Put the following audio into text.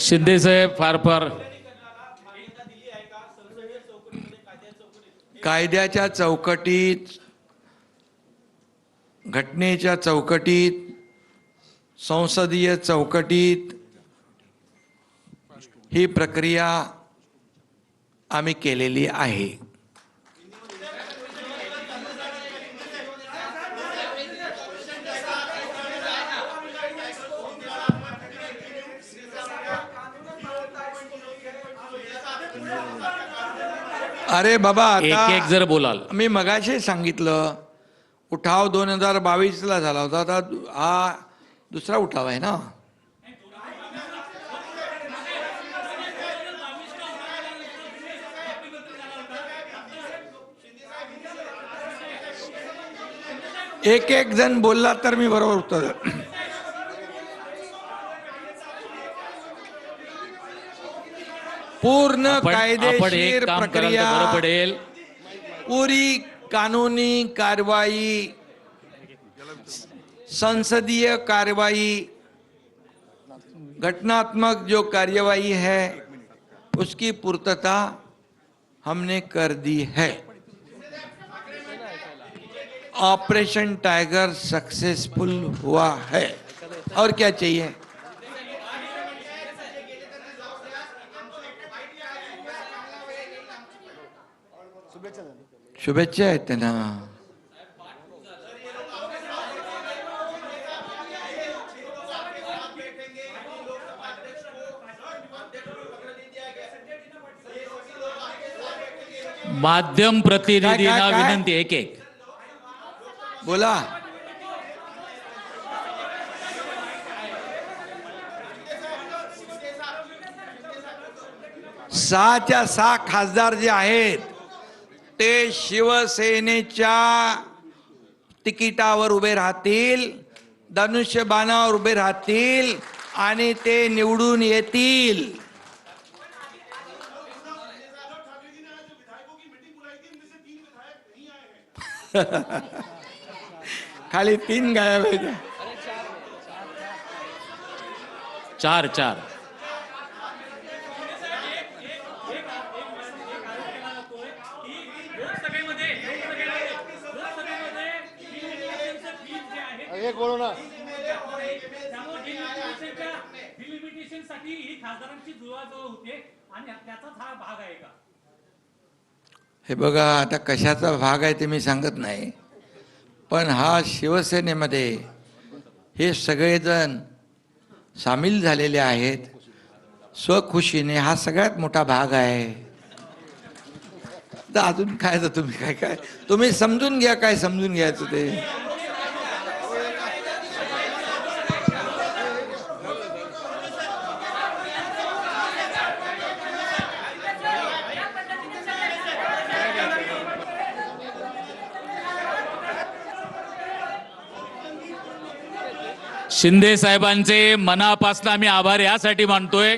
शिंदे साहेब फार फार कायद्याच्या चौकटीत, घटनेच्या चौकटीत, संसदीय चौकटीत ही प्रक्रिया आम्ही केलेली आहे. अरे बाबा, एक आता एक जर बोलाल. मी मगाशी सांगितलं उठाव 2022 ला झाला होता, आता हा दुसरा उठाव आहे ना. एक एक जण बोलला तर मी बरोबर उत्तर. पूर्ण आपण कायदेशीर एक काम कराल तर प्रक्रिया, बरं पडेल. पूरी कानूनी कारवाई, संसदीय कार्रवाई, घटनात्मक जो कार्यवाही है उसकी पूर्तता हमने कर दी है. ऑपरेशन टाइगर सक्सेसफुल हुआ है, और क्या चाहिए. शुभेच्छा आहेत त्यांना. माध्यम प्रतिनिधींना काय? विनंती. एक एक बोला. सहाच्या सहा खासदार जे आहेत ते शिवसेनेच्या तिकिटावर उभे राहतील, धनुष्यबाणावर उभे राहतील आणि ते निवडून येतील. खाली 3 गायब आहेत. चार चार हे बघा, आता कशाचा भाग आहे ते मी सांगत नाही, पण हा शिवसेनेमध्ये हे सगळेजण सामील झालेले आहेत स्वखुशीने. हा सगळ्यात मोठा भाग आहे. तर अजून काय, तर तुम्ही काय तुम्ही समजून घ्या, काय समजून घ्यायचं ते. शिंदे साहेबांचे मनापासून आम्ही आभार यासाठी मानतोय